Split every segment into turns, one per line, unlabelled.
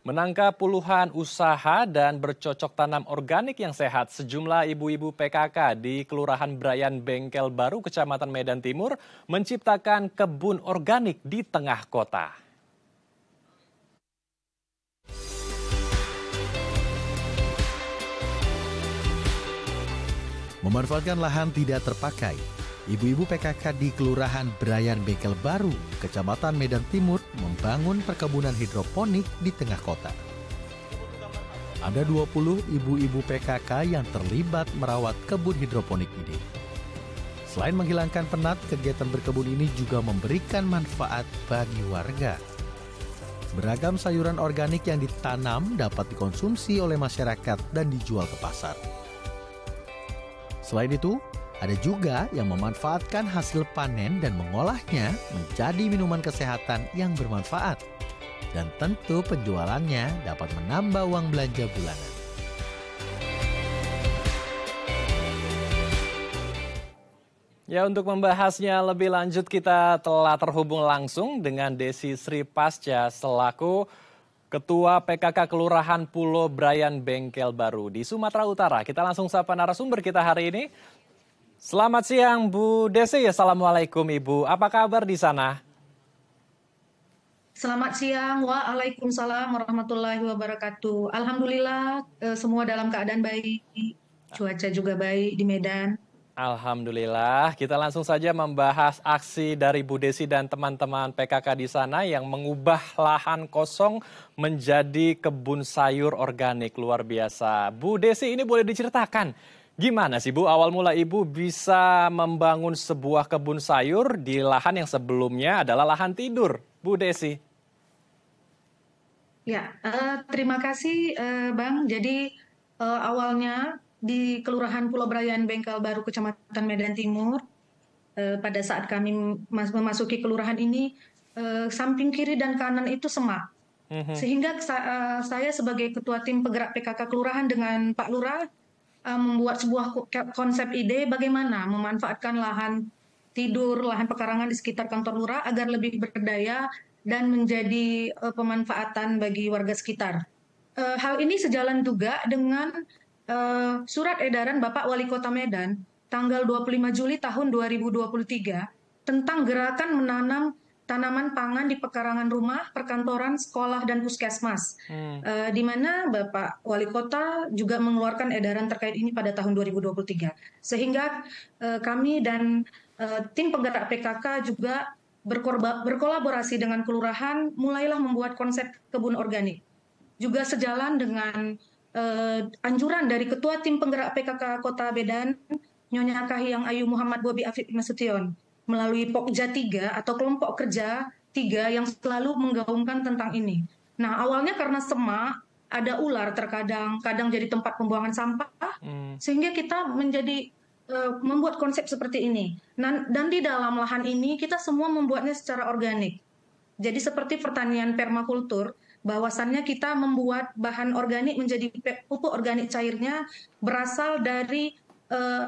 Menangkap puluhan usaha dan bercocok tanam organik yang sehat, sejumlah ibu-ibu PKK di Kelurahan Brayan Bengkel Baru, Kecamatan Medan Timur, menciptakan kebun organik di tengah kota.
Memanfaatkan lahan tidak terpakai, ibu-ibu PKK di Kelurahan Brayan Bengkel Baru, Kecamatan Medan Timur, membangun perkebunan hidroponik di tengah kota. Ada 20 ibu-ibu PKK yang terlibat merawat kebun hidroponik ini. Selain menghilangkan penat, kegiatan berkebun ini juga memberikan manfaat bagi warga. Beragam sayuran organik yang ditanam dapat dikonsumsi oleh masyarakat dan dijual ke pasar. Selain itu, ada juga yang memanfaatkan hasil panen dan mengolahnya menjadi minuman kesehatan yang bermanfaat. Dan tentu penjualannya dapat menambah uang belanja bulanan.
Ya, untuk membahasnya lebih lanjut kita telah terhubung langsung dengan Desi Sri Pasca selaku Ketua PKK Kelurahan Pulau Brayan Bengkel Baru di Sumatera Utara. Kita langsung sapa narasumber kita hari ini. Selamat siang Bu Desi, Assalamualaikum Ibu. Apa kabar di sana?
Selamat siang, waalaikumsalam warahmatullahi wabarakatuh. Alhamdulillah semua dalam keadaan baik, cuaca juga baik di Medan.
Alhamdulillah, kita langsung saja membahas aksi dari Bu Desi dan teman-teman PKK di sana yang mengubah lahan kosong menjadi kebun sayur organik, luar biasa. Bu Desi, ini boleh diceritakan gimana sih Bu, awal mula Ibu bisa membangun sebuah kebun sayur di lahan yang sebelumnya adalah lahan tidur, Bu Desi?
Ya, terima kasih Bang. Jadi awalnya di Kelurahan Pulau Brayan Bengkel Baru, Kecamatan Medan Timur, pada saat kami memasuki kelurahan ini, samping kiri dan kanan itu semak. Sehingga saya sebagai ketua tim penggerak PKK Kelurahan dengan Pak Lurah membuat sebuah konsep ide bagaimana memanfaatkan lahan tidur, lahan pekarangan di sekitar kantor lurah agar lebih berdaya dan menjadi pemanfaatan bagi warga sekitar. Hal ini sejalan juga dengan surat edaran Bapak Wali Kota Medan tanggal 25 Juli tahun 2023 tentang gerakan menanam tanaman pangan di pekarangan rumah, perkantoran, sekolah, dan puskesmas. Di mana Bapak Wali Kota juga mengeluarkan edaran terkait ini pada tahun 2023. Sehingga kami dan tim penggerak PKK juga berkolaborasi dengan kelurahan, mulailah membuat konsep kebun organik. Juga sejalan dengan anjuran dari Ketua Tim Penggerak PKK Kota Medan, Nyonya Kahiyang Ayu Muhammad Bobi Afif Nasution, melalui Pokja 3 atau kelompok kerja 3 yang selalu menggaungkan tentang ini. Nah, awalnya karena semak, ada ular kadang jadi tempat pembuangan sampah, sehingga kita membuat konsep seperti ini. Dan di dalam lahan ini kita semua membuatnya secara organik. Jadi seperti pertanian permakultur, bahwasannya kita membuat bahan organik menjadi pupuk organik cairnya berasal dari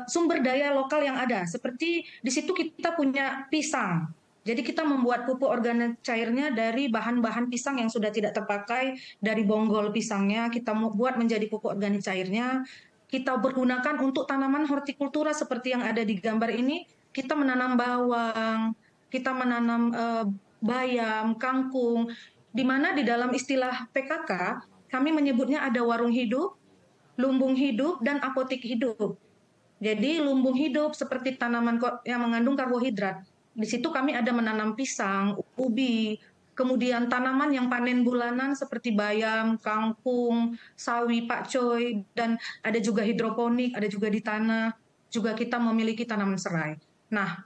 sumber daya lokal yang ada. Seperti di situ kita punya pisang. Jadi kita membuat pupuk organik cairnya dari bahan-bahan pisang yang sudah tidak terpakai, dari bonggol pisangnya kita buat menjadi pupuk organik cairnya. Kita pergunakan untuk tanaman hortikultura seperti yang ada di gambar ini. Kita menanam bawang, kita menanam bayam, kangkung, di mana di dalam istilah PKK kami menyebutnya ada warung hidup, lumbung hidup, dan apotik hidup. Jadi lumbung hidup seperti tanaman yang mengandung karbohidrat. Di situ kami ada menanam pisang, ubi, kemudian tanaman yang panen bulanan seperti bayam, kangkung, sawi, pakcoy, dan ada juga hidroponik, ada juga di tanah, juga kita memiliki tanaman serai. Nah,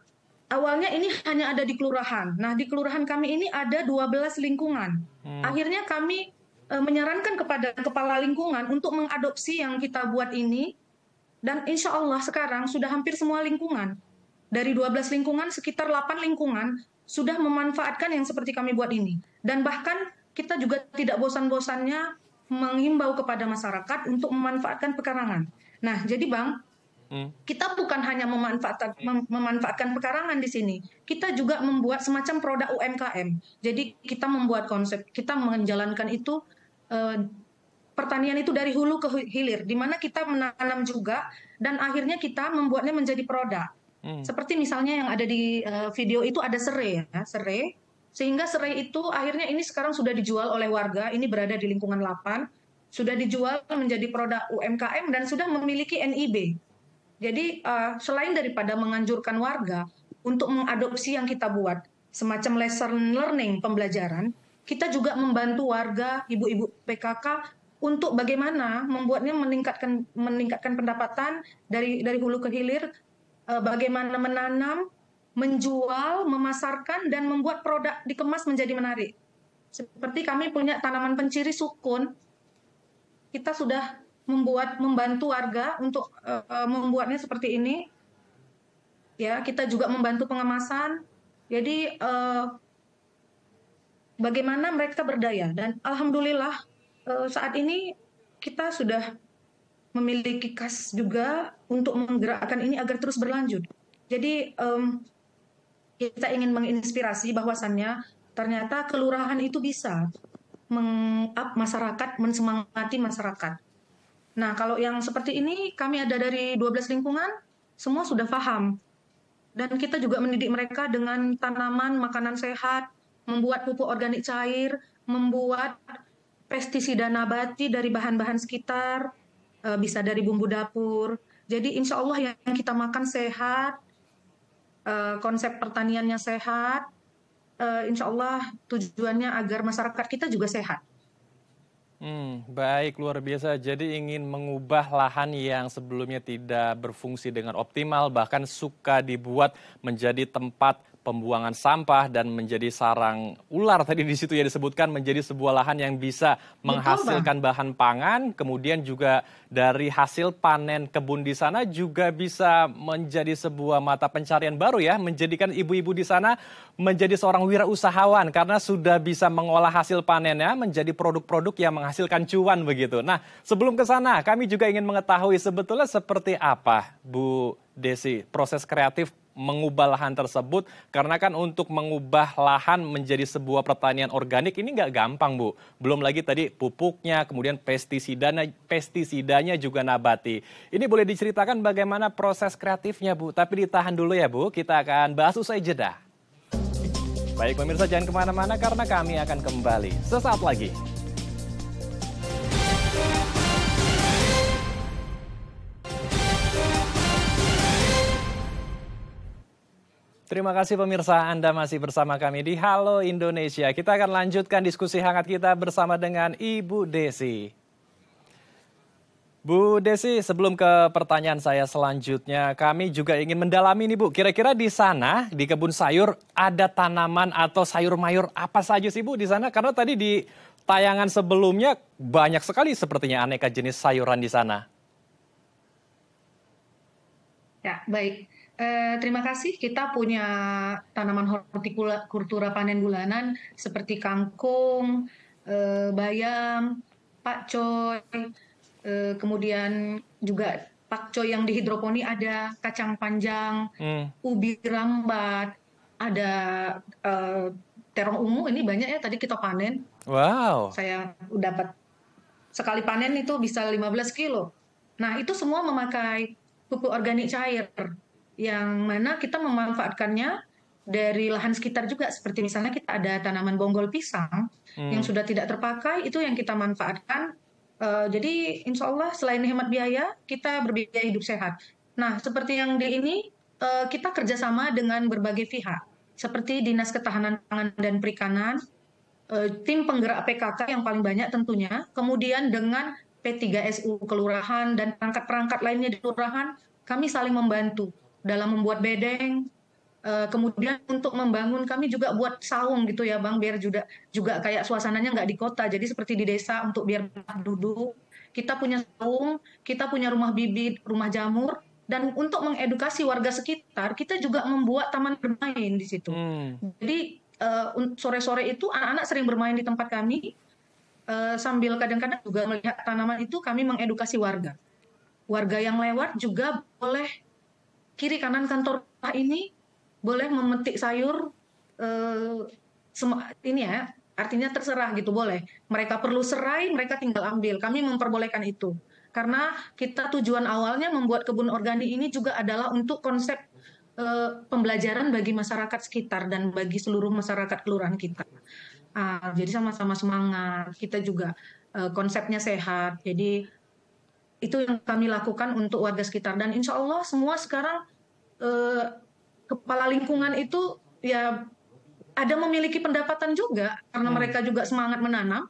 awalnya ini hanya ada di kelurahan. Nah, di kelurahan kami ini ada 12 lingkungan. Akhirnya kami menyarankan kepada kepala lingkungan untuk mengadopsi yang kita buat ini. Dan insya Allah sekarang sudah hampir semua lingkungan. Dari 12 lingkungan, sekitar 8 lingkungan sudah memanfaatkan yang seperti kami buat ini. Dan bahkan kita juga tidak bosan-bosannya menghimbau kepada masyarakat untuk memanfaatkan pekarangan. Nah, jadi Bang, kita bukan hanya memanfaatkan pekarangan di sini. Kita juga membuat semacam produk UMKM. Jadi kita membuat konsep, kita menjalankan itu eh, pertanian itu dari hulu ke hilir, di mana kita menanam juga dan akhirnya kita membuatnya menjadi produk. Seperti misalnya yang ada di video itu ada serai, ya, serai. Sehingga serai itu akhirnya ini sekarang sudah dijual oleh warga, ini berada di lingkungan 8, sudah dijual menjadi produk UMKM dan sudah memiliki NIB. Jadi selain daripada menganjurkan warga untuk mengadopsi yang kita buat, semacam lesson learning pembelajaran, kita juga membantu warga, ibu-ibu PKK untuk bagaimana membuatnya meningkatkan pendapatan dari hulu ke hilir, bagaimana menanam, menjual, memasarkan, dan membuat produk dikemas menjadi menarik. Seperti kami punya tanaman penciri sukun, kita sudah membantu warga untuk membuatnya seperti ini. Ya, kita juga membantu pengemasan. Jadi bagaimana mereka berdaya, dan alhamdulillah saat ini kita sudah memiliki kas juga untuk menggerakkan ini agar terus berlanjut. Jadi kita ingin menginspirasi bahwasannya ternyata kelurahan itu bisa meng-up masyarakat, mensemangati masyarakat. Nah, kalau yang seperti ini kami ada dari 12 lingkungan, semua sudah paham. Dan kita juga mendidik mereka dengan tanaman, makanan sehat, membuat pupuk organik cair, membuat pestisida nabati dari bahan-bahan sekitar, bisa dari bumbu dapur. Jadi insya Allah yang kita makan sehat, konsep pertaniannya sehat, insya Allah tujuannya agar masyarakat kita juga sehat.
Baik, luar biasa. Jadi ingin mengubah lahan yang sebelumnya tidak berfungsi dengan optimal, bahkan suka dibuat menjadi tempat pembuangan sampah dan menjadi sarang ular tadi di situ ya disebutkan, menjadi sebuah lahan yang bisa menghasilkan bahan pangan, kemudian juga dari hasil panen kebun di sana juga bisa menjadi sebuah mata pencarian baru ya, menjadikan ibu-ibu di sana menjadi seorang wirausahawan karena sudah bisa mengolah hasil panennya menjadi produk-produk yang menghasilkan cuan begitu. Nah, sebelum ke sana kami juga ingin mengetahui sebetulnya seperti apa Bu Desi proses kreatif mengubah lahan tersebut, karena kan untuk mengubah lahan menjadi sebuah pertanian organik ini nggak gampang Bu. Belum lagi tadi pupuknya, kemudian pestisidanya juga nabati. Ini boleh diceritakan bagaimana proses kreatifnya Bu, tapi ditahan dulu ya Bu, kita akan bahas usai jeda. Baik pemirsa, jangan kemana-mana karena kami akan kembali sesaat lagi. Terima kasih pemirsa, Anda masih bersama kami di Halo Indonesia. Kita akan lanjutkan diskusi hangat kita bersama dengan Ibu Desi. Bu Desi, sebelum ke pertanyaan saya selanjutnya, kami juga ingin mendalami nih Bu. Kira-kira di sana, di kebun sayur, ada tanaman atau sayur mayur apa saja sih Bu di sana? Karena tadi di tayangan sebelumnya banyak sekali sepertinya aneka jenis sayuran di sana.
Ya, baik. Terima kasih. Kita punya tanaman hortikultura panen bulanan seperti kangkung, bayam, pakcoy, kemudian juga pakcoy yang di hidroponi ada, kacang panjang, ubi rambat, ada terong ungu, ini banyak ya tadi kita panen.
Wow.
Saya dapat sekali panen itu bisa 15 kilo. Nah, itu semua memakai pupuk organik cair, yang mana kita memanfaatkannya dari lahan sekitar juga. Seperti misalnya kita ada tanaman bonggol pisang yang sudah tidak terpakai, itu yang kita manfaatkan. Jadi insya Allah selain hemat biaya, kita berbiaya hidup sehat. Nah, seperti yang di ini, kita kerjasama dengan berbagai pihak, seperti Dinas Ketahanan Pangan dan Perikanan, tim penggerak PKK yang paling banyak tentunya, kemudian dengan P3SU Kelurahan dan perangkat-perangkat lainnya di Kelurahan, kami saling membantu dalam membuat bedeng, kemudian untuk membangun kami juga buat saung gitu ya Bang, biar juga kayak suasananya nggak di kota, jadi seperti di desa untuk biar duduk. Kita punya saung, kita punya rumah bibit, rumah jamur, dan untuk mengedukasi warga sekitar, kita juga membuat taman bermain di situ. Jadi sore-sore itu anak-anak sering bermain di tempat kami, sambil kadang-kadang juga melihat tanaman itu, kami mengedukasi warga. Warga yang lewat juga boleh kiri kanan kantor ini boleh memetik sayur ini ya, Artinya terserah gitu, boleh. Mereka perlu serai, mereka tinggal ambil. Kami memperbolehkan itu. Karena kita tujuan awalnya membuat kebun organik ini juga adalah untuk konsep pembelajaran bagi masyarakat sekitar dan bagi seluruh masyarakat kelurahan kita. Jadi sama-sama semangat. Kita juga konsepnya sehat. Jadi itu yang kami lakukan untuk warga sekitar. Dan insya Allah semua sekarang kepala lingkungan itu ya ada memiliki pendapatan juga karena mereka juga semangat menanam.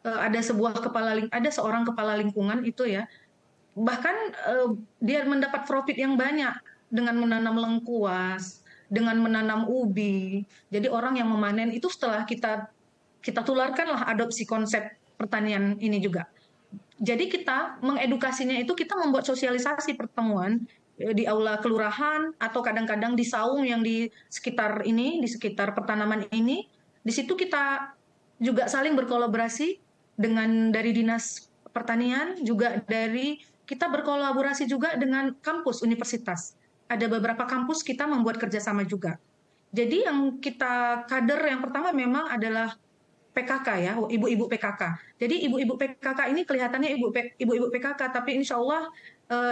Ada seorang kepala lingkungan itu ya, bahkan dia mendapat profit yang banyak dengan menanam lengkuas, dengan menanam ubi. Jadi orang yang memanen itu setelah kita tularkanlah adopsi konsep pertanian ini juga. Jadi kita mengedukasinya itu kita membuat sosialisasi pertemuan di aula kelurahan atau kadang-kadang di saung yang di sekitar ini, di sekitar pertanaman ini. Di situ kita juga saling berkolaborasi dengan dari Dinas Pertanian, juga kita berkolaborasi juga dengan kampus universitas. Ada beberapa kampus kita membuat kerjasama juga. Jadi yang kita kader yang pertama memang adalah PKK ya, ibu-ibu PKK. Jadi ibu-ibu PKK ini kelihatannya ibu-ibu PKK, tapi insya Allah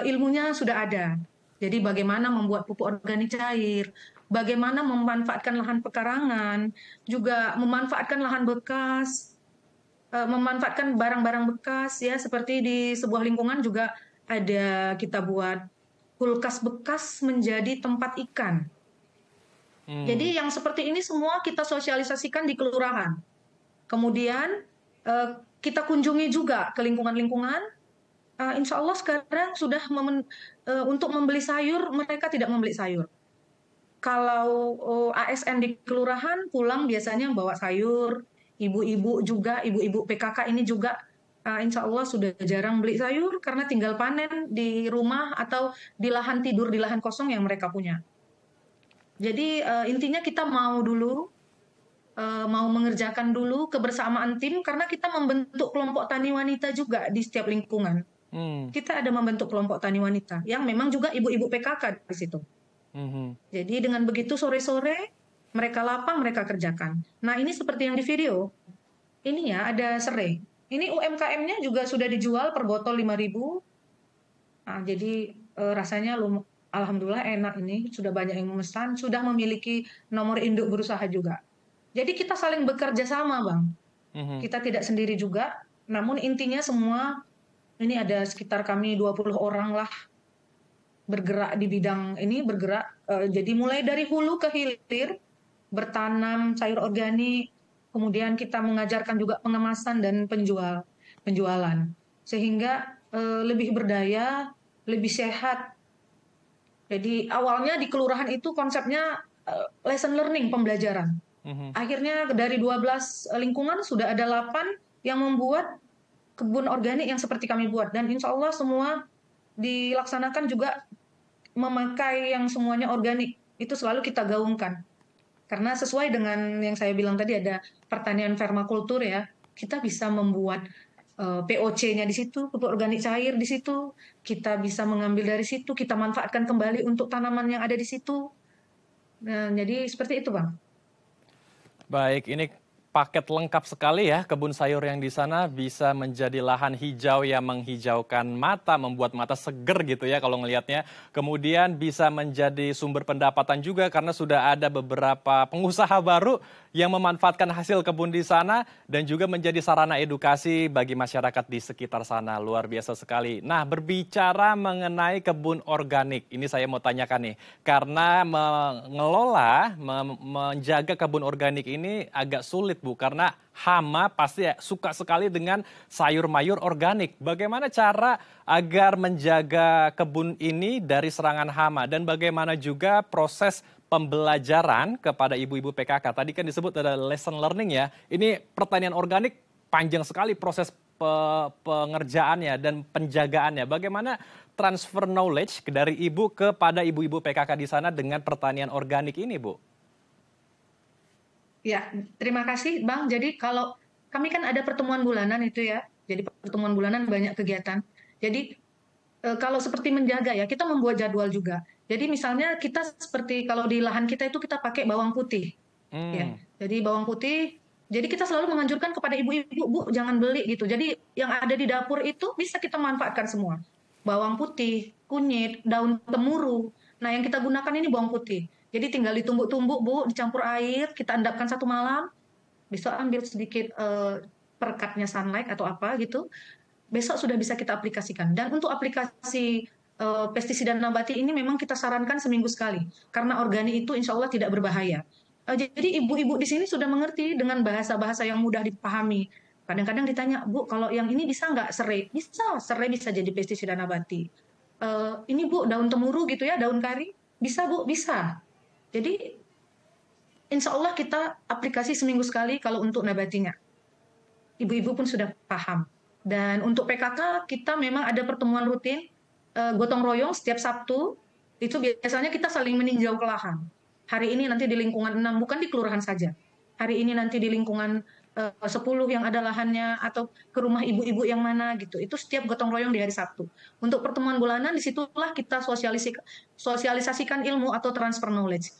ilmunya sudah ada. Jadi bagaimana membuat pupuk organik cair, bagaimana memanfaatkan lahan pekarangan, juga memanfaatkan lahan bekas, memanfaatkan barang-barang bekas ya, seperti di sebuah lingkungan juga ada kita buat kulkas bekas menjadi tempat ikan. Jadi yang seperti ini semua kita sosialisasikan di kelurahan. Kemudian kita kunjungi juga ke lingkungan-lingkungan. Insya Allah sekarang sudah untuk membeli sayur, mereka tidak membeli sayur. Kalau ASN di kelurahan pulang biasanya bawa sayur, ibu-ibu juga, ibu-ibu PKK ini juga insya Allah sudah jarang beli sayur karena tinggal panen di rumah atau di lahan tidur, di lahan kosong yang mereka punya. Jadi intinya kita mau mengerjakan dulu kebersamaan tim karena kita membentuk kelompok tani wanita juga di setiap lingkungan. Kita ada membentuk kelompok tani wanita yang memang juga ibu-ibu PKK di situ. Jadi dengan begitu sore-sore mereka lapang, mereka kerjakan. Nah ini seperti yang di video, ini ya ada serai. Ini UMKM-nya juga sudah dijual per botol 5.000. Jadi rasanya alhamdulillah enak ini, sudah banyak yang memesan, sudah memiliki nomor induk berusaha juga. Jadi kita saling bekerja sama, Bang. Kita tidak sendiri juga, namun intinya semua, ini ada sekitar kami 20 orang lah, bergerak di bidang ini, jadi mulai dari hulu ke hilir, bertanam sayur organik, kemudian kita mengajarkan juga pengemasan dan penjualan. Sehingga lebih berdaya, lebih sehat. Jadi awalnya di kelurahan itu konsepnya lesson learning, pembelajaran. Akhirnya dari 12 lingkungan sudah ada 8 yang membuat kebun organik yang seperti kami buat. Dan insya Allah semua dilaksanakan juga memakai yang semuanya organik. Itu selalu kita gaungkan. Karena sesuai dengan yang saya bilang tadi ada pertanian permakultur ya, kita bisa membuat POC-nya di situ, pupuk organik cair di situ, kita bisa mengambil dari situ, kita manfaatkan kembali untuk tanaman yang ada di situ. Nah, jadi seperti itu, Bang.
Baik, ini paket lengkap sekali ya, kebun sayur yang di sana bisa menjadi lahan hijau yang menghijaukan mata, membuat mata seger gitu ya kalau ngelihatnya. Kemudian bisa menjadi sumber pendapatan juga karena sudah ada beberapa pengusaha baru yang memanfaatkan hasil kebun di sana dan juga menjadi sarana edukasi bagi masyarakat di sekitar sana. Luar biasa sekali. Nah, berbicara mengenai kebun organik, ini saya mau tanyakan nih, karena menjaga kebun organik ini agak sulit Bu, karena hama pasti suka sekali dengan sayur mayur organik. Bagaimana cara agar menjaga kebun ini dari serangan hama dan bagaimana juga proses pembelajaran kepada ibu-ibu PKK? Tadi kan disebut ada lesson learning ya. Ini pertanian organik panjang sekali proses pengerjaannya dan penjagaannya. Bagaimana transfer knowledge dari ibu kepada ibu-ibu PKK di sana dengan pertanian organik ini, Bu?
Ya, terima kasih Bang. Jadi kalau kami kan ada pertemuan bulanan itu ya. Jadi pertemuan bulanan banyak kegiatan. Jadi kalau seperti menjaga ya, kita membuat jadwal juga. Jadi misalnya kita seperti kalau di lahan kita itu kita pakai bawang putih. Ya. Jadi bawang putih Jadi kita selalu menganjurkan kepada ibu-ibu, Bu, jangan beli gitu. Jadi yang ada di dapur itu bisa kita manfaatkan semua. Bawang putih, kunyit, daun temuru. Nah, yang kita gunakan ini bawang putih. Jadi tinggal ditumbuk-tumbuk, Bu, dicampur air, kita endapkan 1 malam. Besok ambil sedikit perekatnya sunlight atau apa gitu. Besok sudah bisa kita aplikasikan. Dan untuk aplikasi pestisida nabati ini memang kita sarankan seminggu sekali. Karena organik itu insya Allah tidak berbahaya. Jadi ibu-ibu di sini sudah mengerti dengan bahasa-bahasa yang mudah dipahami. Kadang-kadang ditanya, Bu, kalau yang ini bisa nggak serai? Bisa, serai bisa jadi pestisida nabati. Ini Bu, daun temuru gitu ya, daun kari. Bisa Bu, bisa. Jadi insya Allah kita aplikasi seminggu sekali kalau untuk nabatinya. Ibu-ibu pun sudah paham. Dan untuk PKK kita memang ada pertemuan rutin, gotong royong setiap Sabtu. Itu biasanya kita saling meninjau ke lahan. Hari ini nanti di lingkungan 6, bukan di kelurahan saja. Hari ini nanti di lingkungan 10 yang ada lahannya, atau ke rumah ibu-ibu yang mana gitu. Itu setiap gotong royong di hari Sabtu. Untuk pertemuan bulanan, disitulah kita sosialisasikan ilmu atau transfer knowledge.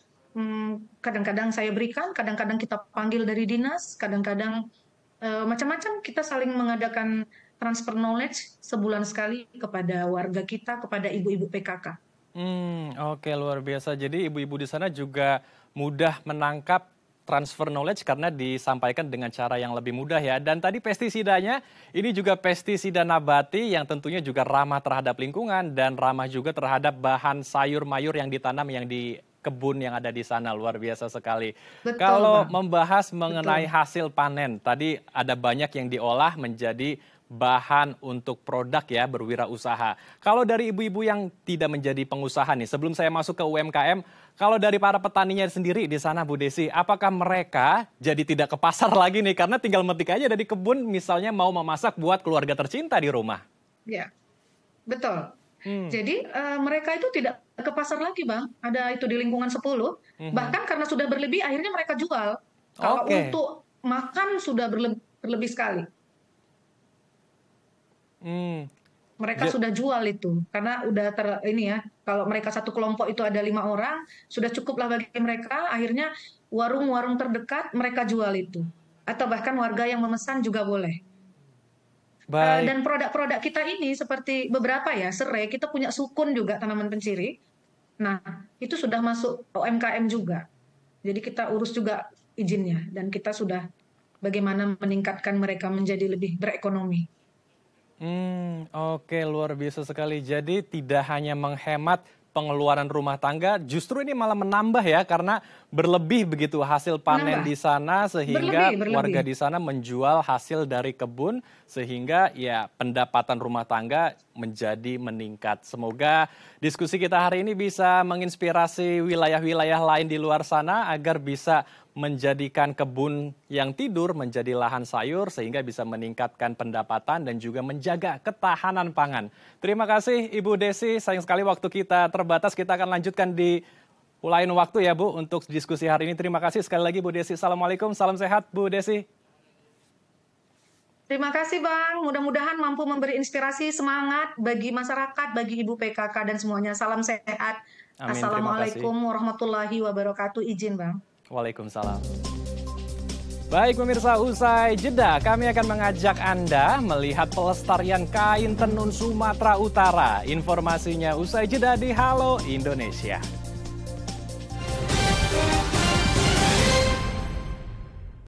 Kadang-kadang saya berikan, kadang-kadang kita panggil dari dinas, kadang-kadang macam-macam kita saling mengadakan transfer knowledge sebulan sekali kepada warga kita, kepada ibu-ibu PKK.
Oke, luar biasa. Jadi ibu-ibu di sana juga mudah menangkap transfer knowledge karena disampaikan dengan cara yang lebih mudah ya. Dan tadi pestisidanya ini juga pestisida nabati yang tentunya juga ramah terhadap lingkungan dan ramah juga terhadap bahan sayur mayur yang ditanam yang di kebun yang ada di sana. Luar biasa sekali.
Betul,
Kalau
Bang.
membahas mengenai hasil panen, tadi ada banyak yang diolah menjadi bahan untuk produk ya, berwirausaha. Kalau dari ibu-ibu yang tidak menjadi pengusaha nih, sebelum saya masuk ke UMKM, kalau dari para petaninya sendiri di sana Bu Desi, apakah mereka jadi tidak ke pasar lagi nih? Karena tinggal metik aja dari kebun, misalnya mau memasak buat keluarga tercinta di rumah.
Ya, betul. Jadi mereka itu tidak ke pasar lagi, Bang. Ada itu di lingkungan 10. Bahkan karena sudah berlebih, akhirnya mereka jual. Kalau untuk makan sudah berlebih sekali. Mereka sudah jual itu karena udah ini ya, kalau mereka satu kelompok itu ada 5 orang sudah cukuplah bagi mereka. Akhirnya warung-warung terdekat mereka jual itu, atau bahkan warga yang memesan juga boleh. Dan produk-produk kita ini seperti beberapa ya, serai, kita punya sukun juga, tanaman penciri. Nah itu sudah masuk UMKM juga, jadi kita urus juga izinnya dan kita sudah bagaimana meningkatkan mereka menjadi lebih berekonomi.
Oke, luar biasa sekali. Jadi tidak hanya menghemat pengeluaran rumah tangga, justru ini malah menambah ya, karena berlebih begitu hasil panen di sana, sehingga warga di sana menjual hasil dari kebun, sehingga ya pendapatan rumah tangga menjadi meningkat. Semoga diskusi kita hari ini bisa menginspirasi wilayah-wilayah lain di luar sana agar bisa menjadikan kebun yang tidur menjadi lahan sayur sehingga bisa meningkatkan pendapatan dan juga menjaga ketahanan pangan. Terima kasih Ibu Desi, sayang sekali waktu kita terbatas. Kita akan lanjutkan di lain waktu ya Bu untuk diskusi hari ini. Terima kasih sekali lagi Bu Desi. Assalamualaikum, salam sehat Bu Desi.
Terima kasih Bang, mudah-mudahan mampu memberi inspirasi, semangat bagi masyarakat, bagi Ibu PKK dan semuanya. Salam sehat.
Amin,
Assalamualaikum warahmatullahi wabarakatuh. Izin Bang.
Waalaikumsalam. Baik pemirsa, usai jeda kami akan mengajak Anda melihat pelestarian kain tenun Sumatera Utara. Informasinya usai jeda di Halo Indonesia.